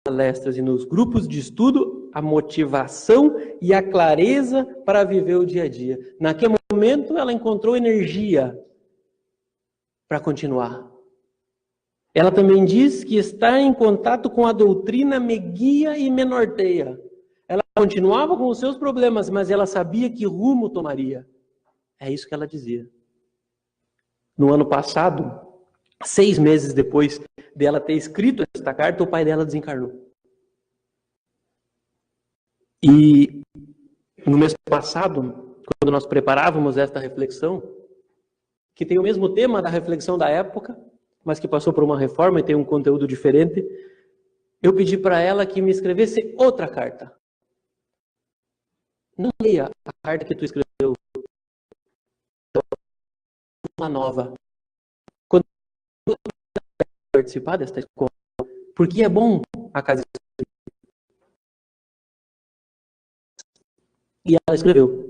palestras e nos grupos de estudo, a motivação e a clareza para viver o dia a dia. Naquele momento, ela encontrou energia para continuar. Ela também diz que estar em contato com a doutrina me guia e me norteia. Ela continuava com os seus problemas, mas ela sabia que rumo tomaria. É isso que ela dizia. No ano passado, 6 meses depois dela ter escrito esta carta, o pai dela desencarnou. E no mês passado, quando nós preparávamos esta reflexão, que tem o mesmo tema da reflexão da época, mas que passou por uma reforma e tem um conteúdo diferente, eu pedi para ela que me escrevesse outra carta. Não leia a carta que tu escreveu, uma nova. Quando eu participar desta escola, porque é bom a casa E ela escreveu.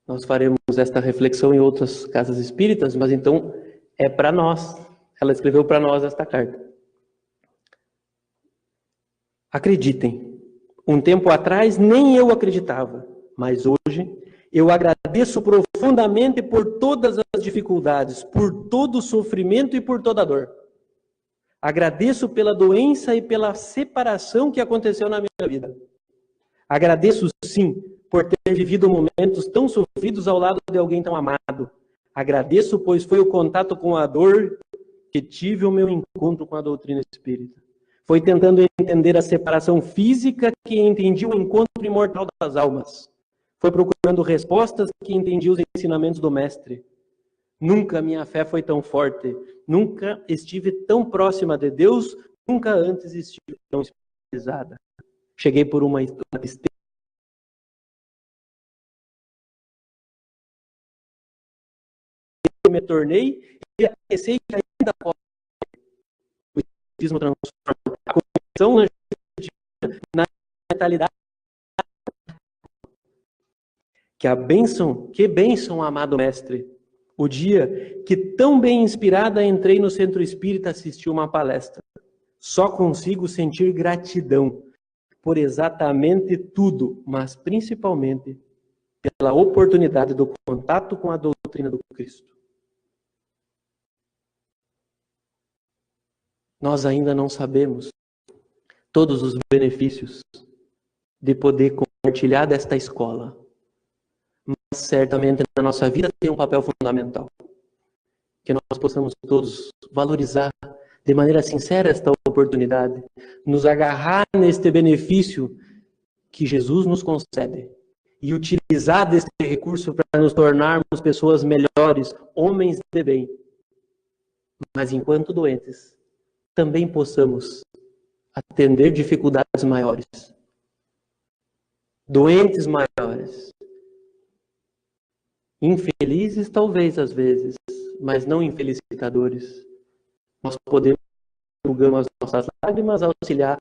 Nós faremos esta reflexão em outras casas espíritas, mas então é para nós. Ela escreveu para nós esta carta. Acreditem, um tempo atrás nem eu acreditava, mas hoje eu agradeço profundamente por todas as dificuldades, por todo o sofrimento e por toda a dor. Agradeço pela doença e pela separação que aconteceu na minha vida. Agradeço, sim, por ter vivido momentos tão sofridos ao lado de alguém tão amado. Agradeço, pois foi o contato com a dor que tive o meu encontro com a doutrina espírita. Foi tentando entender a separação física que entendi o encontro imortal das almas. Foi procurando respostas que entendi os ensinamentos do Mestre. Nunca minha fé foi tão forte. Nunca estive tão próxima de Deus. Nunca antes estive tão espiritualizada. Cheguei por uma tristeza. Me tornei e pensei que ainda posso. O Espiritismo transforma a convicção na mentalidade. Que bênção, amado Mestre. O dia que tão bem inspirada entrei no Centro Espírita assistir uma palestra. Só consigo sentir gratidão por exatamente tudo, mas principalmente pela oportunidade do contato com a doutrina do Cristo. Nós ainda não sabemos todos os benefícios de poder compartilhar desta escola. Mas certamente na nossa vida tem um papel fundamental. Que nós possamos todos valorizar de maneira sincera esta oportunidade, nos agarrar neste benefício que Jesus nos concede e utilizar deste recurso para nos tornarmos pessoas melhores, homens de bem. Mas enquanto doentes, também possamos atender dificuldades maiores. Doentes maiores. Infelizes, talvez, às vezes, mas não infelicitadores. Nós podemos, julgar as nossas lágrimas, auxiliar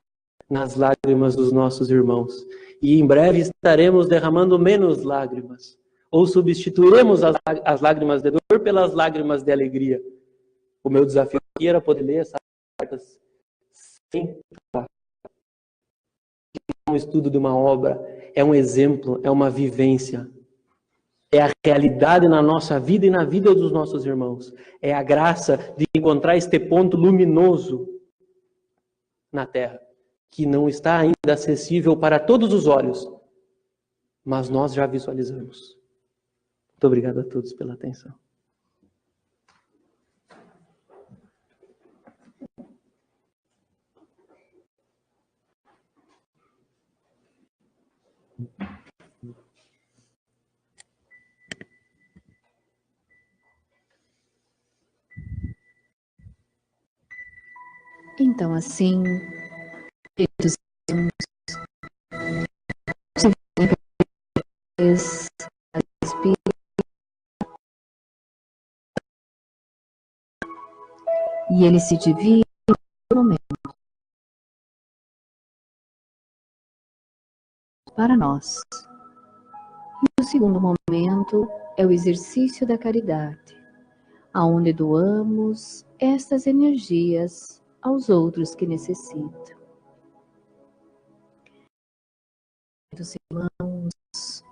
nas lágrimas dos nossos irmãos. E em breve estaremos derramando menos lágrimas. Ou substituiremos as lágrimas de dor pelas lágrimas de alegria. O meu desafio aqui era poder ler essas cartas sem falar. É um estudo de uma obra, é um exemplo, é uma vivência. É a realidade na nossa vida e na vida dos nossos irmãos. É a graça de encontrar este ponto luminoso na Terra, que não está ainda acessível para todos os olhos, mas nós já visualizamos. Muito obrigado a todos pela atenção. Então, assim, e ele se divide no momento para nós. E o segundo momento é o exercício da caridade, aonde doamos estas energias aos outros que necessitam. Dos irmãos,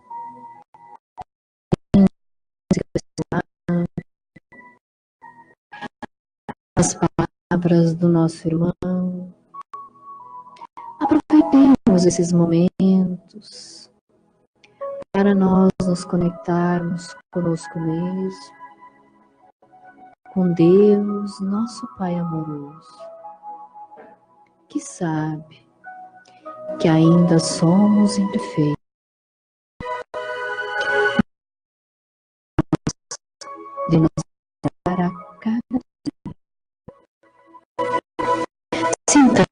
as palavras do nosso irmão. Aproveitemos esses momentos para nós nos conectarmos conosco mesmo, com Deus, nosso Pai amoroso, que sabe que ainda somos imperfeitos. De nos dar a cada dia. Sinta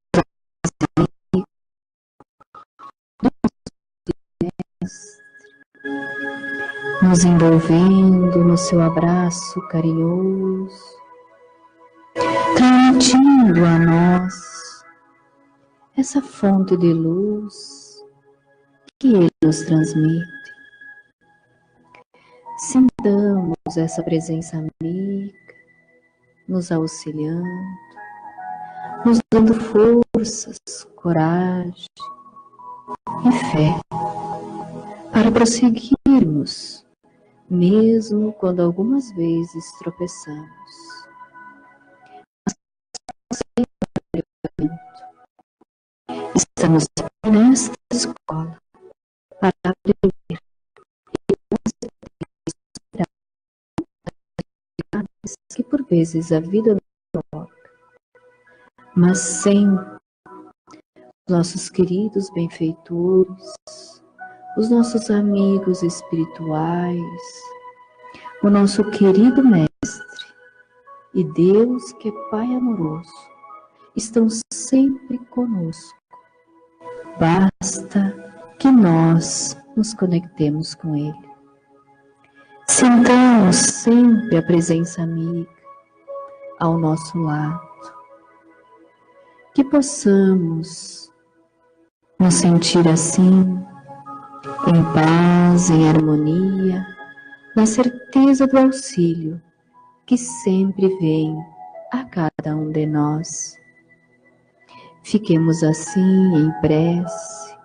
nos envolvendo no seu abraço carinhoso, transmitindo a nós essa fonte de luz que Ele nos transmite. Sintamos essa presença amiga, nos auxiliando, nos dando forças, coragem e fé para prosseguirmos, mesmo quando algumas vezes tropeçamos. Estamos nesta escola para aprender que por vezes a vida nos coloca, mas sempre os nossos queridos benfeitores, os nossos amigos espirituais, o nosso querido Mestre e Deus, que é Pai amoroso, estão sempre conosco. Basta que nós nos conectemos com Ele. Sintamos sempre a presença amiga ao nosso lado. Que possamos nos sentir assim, em paz, em harmonia, na certeza do auxílio que sempre vem a cada um de nós. Fiquemos assim em prece,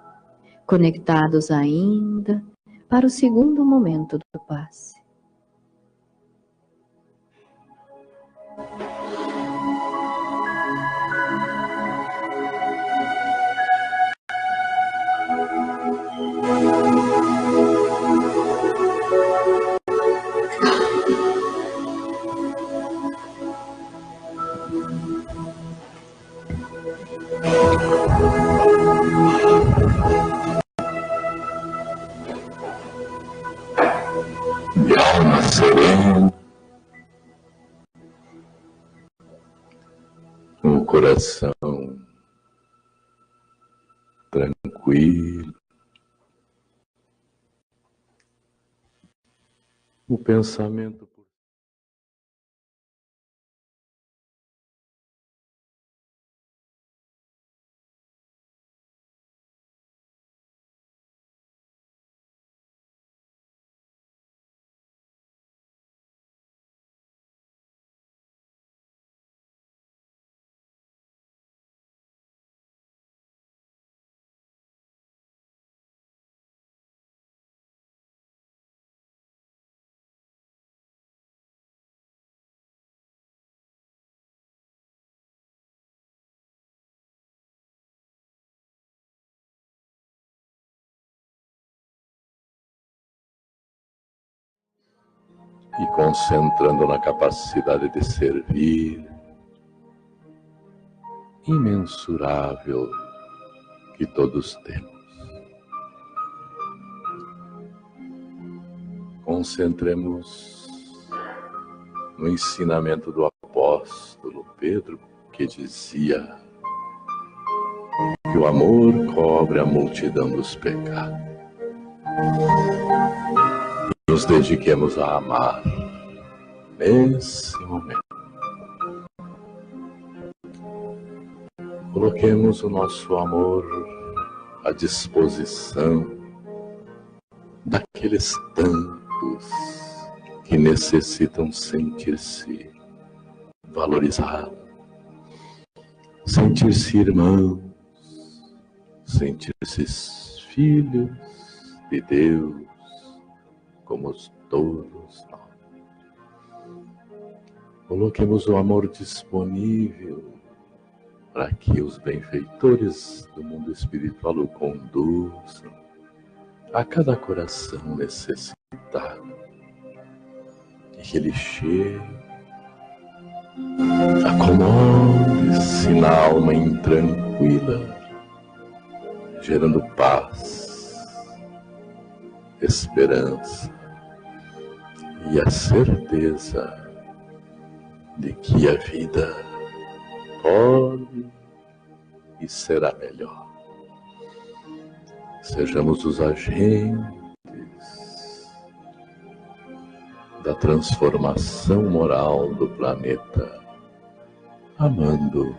conectados ainda para o segundo momento do passe. De alma serena, um coração tranquilo, o pensamento e concentrando na capacidade de servir imensurável que todos temos. Concentremos no ensinamento do apóstolo Pedro, que dizia que o amor cobre a multidão dos pecados. E nos dediquemos a amar nesse momento. Coloquemos o nosso amor à disposição daqueles tantos que necessitam sentir-se valorizados, sentir-se irmãos, sentir-se filhos de Deus, como todos nós. Coloquemos o amor disponível para que os benfeitores do mundo espiritual o conduzam a cada coração necessitado, e que ele chegue, acomode-se na alma intranquila, gerando paz, esperança e a certeza de que a vida pode e será melhor. Sejamos os agentes da transformação moral do planeta, amando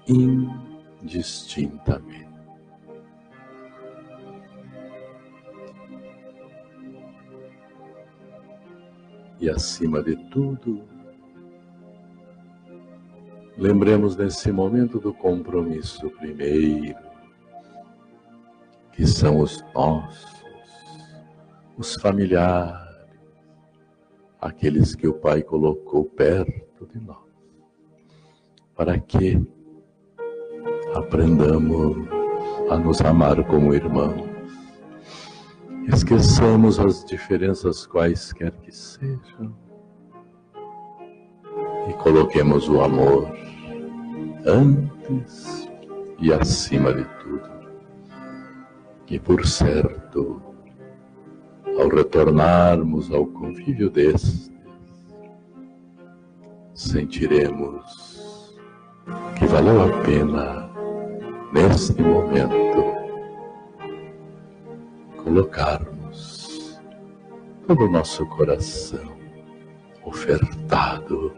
indistintamente. E acima de tudo, lembremos nesse momento do compromisso primeiro, que são os nossos, os familiares, aqueles que o Pai colocou perto de nós, para que aprendamos a nos amar como irmãos. Esqueçamos as diferenças quaisquer que sejam e coloquemos o amor antes e acima de tudo. E por certo, ao retornarmos ao convívio destes, sentiremos que valeu a pena, neste momento, colocarmos todo o nosso coração ofertado,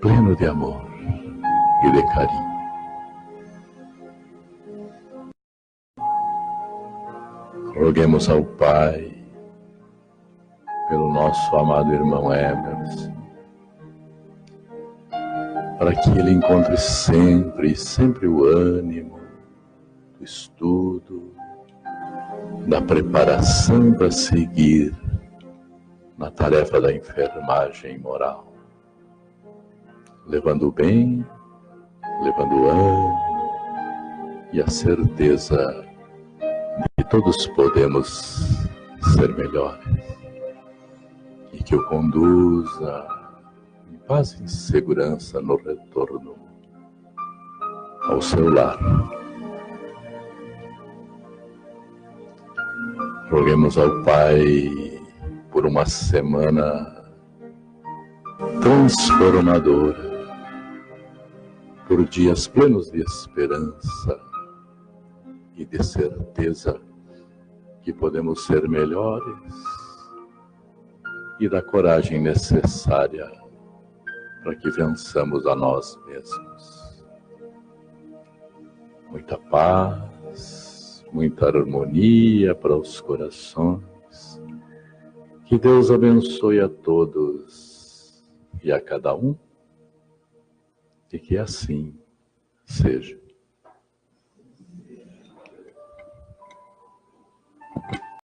pleno de amor e de carinho. Roguemos ao Pai, pelo nosso amado irmão Emerson, para que ele encontre sempre o ânimo do estudo, da preparação para seguir na tarefa da enfermagem moral, levando o bem, levando o ânimo e a certeza de que todos podemos ser melhores, e que o conduza em paz e segurança no retorno ao seu lar. Roguemos ao Pai por uma semana transformadora, por dias plenos de esperança e de certeza que podemos ser melhores, e da coragem necessária para que vençamos a nós mesmos. Muita paz, muita harmonia para os corações. Que Deus abençoe a todos e a cada um, e que assim seja.